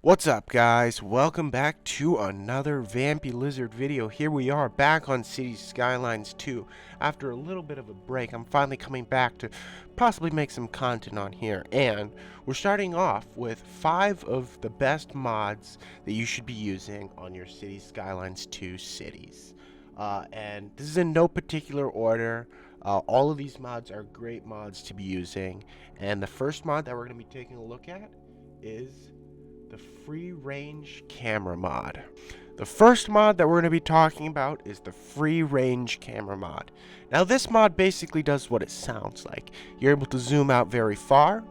What's up, guys? Welcome back to another Vampy Lizard video. Here we are back on Cities Skylines 2. After a little bit of a break, I'm finally coming back to possibly make some content on here. And we're starting off with 5 of the best mods that you should be using on your Cities Skylines 2 cities. And this is in no particular order. All of these mods are great mods to be using. And the first mod that we're going to be taking a look at is the free range camera mod. The first mod that we're going to be talking about is the free range camera mod. Now this mod basically does what it sounds like. You're able to zoom out very far,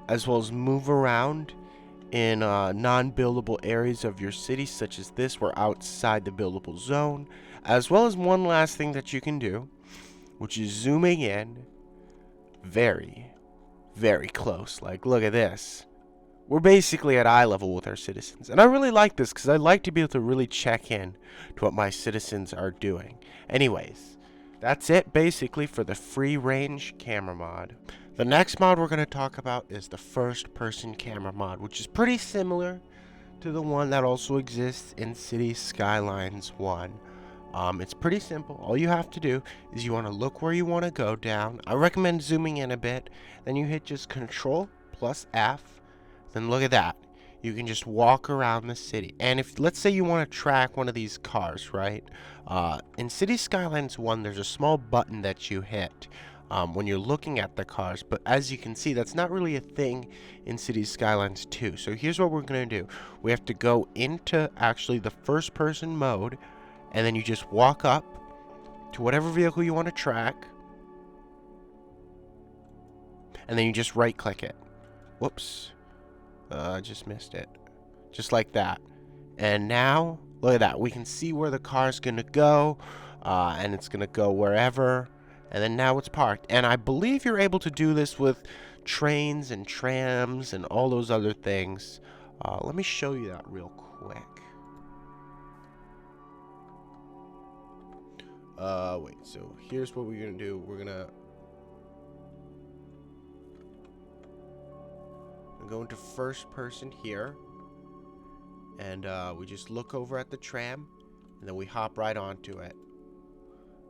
as well as move around in non-buildable areas of your city, such as this. We're outside the buildable zone, as well as one last thing that you can do, which is zooming in very, very close. Like, look at this. We're basically at eye level with our citizens. And I really like this because I like to be able to really check in to what my citizens are doing. Anyways, that's it basically for the free range camera mod. The next mod we're going to talk about is the first person camera mod, which is pretty similar to the one that also exists in Cities Skylines 1. It's pretty simple. All you have to do is you want to look where you want to go down. I recommend zooming in a bit. Then you hit just Control plus F. Then look at that. You can just walk around the city. And if, let's say you want to track one of these cars, right? In Cities Skylines 1, there's a small button that you hit when you're looking at the cars. But as you can see, that's not really a thing in Cities Skylines 2. So here's what we're going to do. We have to go into actually the first person mode. And then you just walk up to whatever vehicle you want to track. And then you just right click it. Whoops. I just missed it. Just like that. And now, look at that. We can see where the car's going to go. And it's going to go wherever. And then now it's parked. And I believe you're able to do this with trains and trams and all those other things. Let me show you that real quick. Wait. So here's what we're going to do. We're going to go into first person here, and we just look over at the tram, and then we hop right onto it.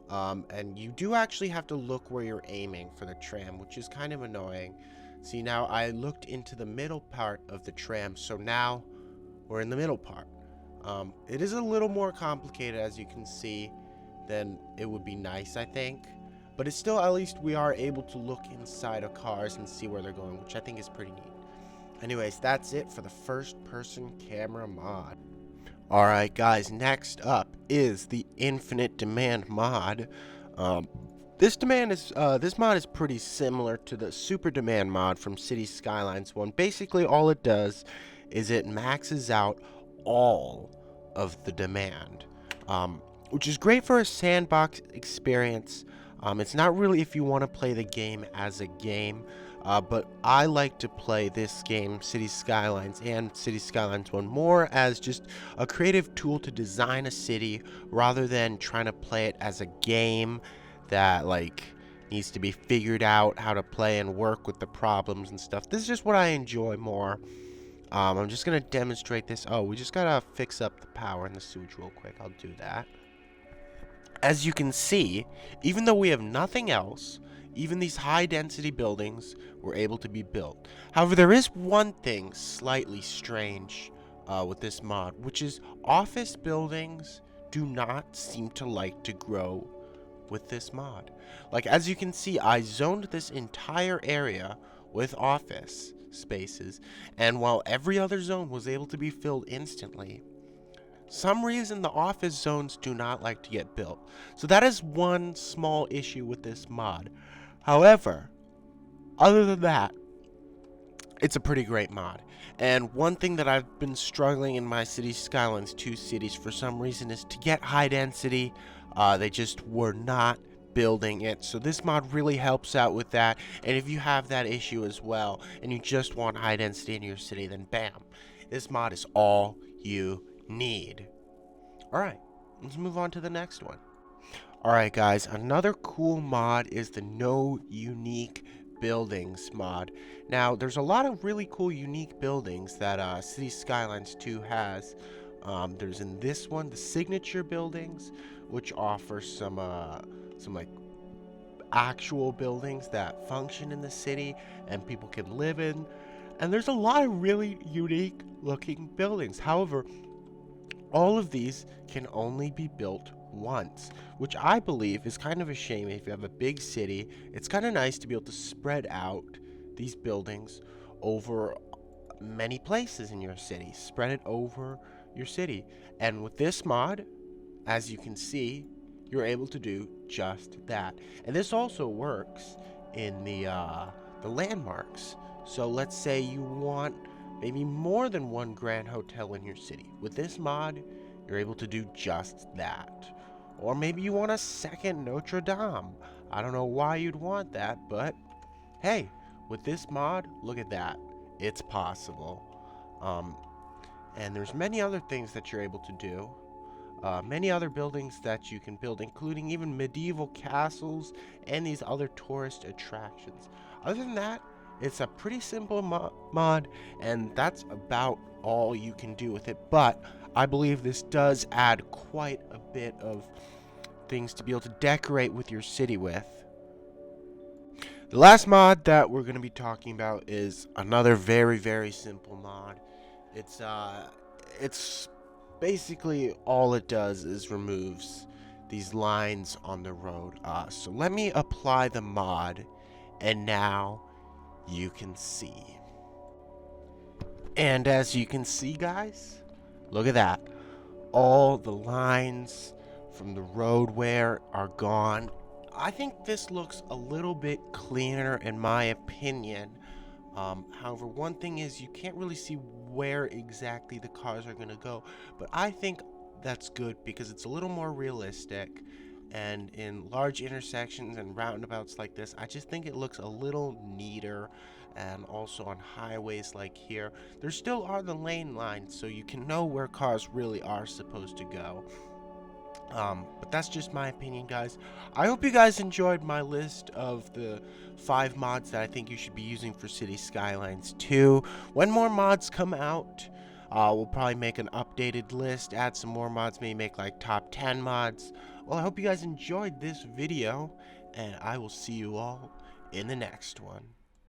And you do actually have to look where you're aiming for the tram, which is kind of annoying. See, now I looked into the middle part of the tram, so now we're in the middle part. It is a little more complicated, as you can see, than it would be nice, I think. But it's still, at least we are able to look inside of cars and see where they're going, which I think is pretty neat. Anyways, that's it for the first person camera mod. Alright guys, next up is the infinite demand mod. This mod is pretty similar to the super demand mod from Cities Skylines 1. Basically all it does is it maxes out all of the demand, which is great for a sandbox experience. It's not really if you want to play the game as a game. But I like to play this game, Cities Skylines and Cities Skylines 1, more as just a creative tool to design a city rather than trying to play it as a game that, like, needs to be figured out how to play and work with the problems and stuff. This is just what I enjoy more. I'm just going to demonstrate this. Oh, we just got to fix up the power in the sewage real quick. I'll do that. As you can see, even though we have nothing else, even these high-density buildings were able to be built. However, there is one thing slightly strange with this mod, which is office buildings do not seem to like to grow with this mod. Like, as you can see, I zoned this entire area with office spaces, and while every other zone was able to be filled instantly, some reason the office zones do not like to get built. So that is one small issue with this mod. However, other than that, it's a pretty great mod. And one thing that I've been struggling in my Cities Skylines 2 cities for some reason is to get high density. They just were not building it. So this mod really helps out with that. And if you have that issue as well, and you just want high density in your city, then bam, this mod is all you need. Alright, let's move on to the next one. Alright guys, another cool mod is the No Unique buildings mod. Now, there's a lot of really cool, unique buildings that Cities Skylines 2 has. There's in this one the signature buildings, which offer some like actual buildings that function in the city and people can live in. And there's a lot of really unique looking buildings. However, all of these can only be built once, which I believe is kind of a shame. If you have a big city, it's kind of nice to be able to spread out these buildings over many places in your city. Spread it over your city. And with this mod, as you can see, you're able to do just that. And this also works in the landmarks. So let's say you want maybe more than one grand hotel in your city. With this mod, you're able to do just that. Or maybe you want a second Notre Dame. I don't know why you'd want that, but hey, with this mod, look at that. It's possible. And there's many other things that you're able to do. Many other buildings that you can build, including even medieval castles and these other tourist attractions. Other than that, it's a pretty simple mod, and that's about all you can do with it. But I believe this does add quite a bit of things to be able to decorate with your city with. The last mod that we're going to be talking about is another very, very simple mod. It's basically all it does is removes these lines on the road. So let me apply the mod, and now you can see. And as you can see, guys, look at that. All the lines from the road wear are gone. I think this looks a little bit cleaner in my opinion. However, one thing is you can't really see where exactly the cars are going to go, but I think that's good because it's a little more realistic. And in large intersections and roundabouts like this, I just think it looks a little neater. And also on highways like here, there still are the lane lines, so you can know where cars really are supposed to go. But that's just my opinion, guys. I hope you guys enjoyed my list of the 5 mods that I think you should be using for Cities Skylines 2. When more mods come out, we'll probably make an updated list, add some more mods, maybe make like top 10 mods. Well, I hope you guys enjoyed this video, and I will see you all in the next one.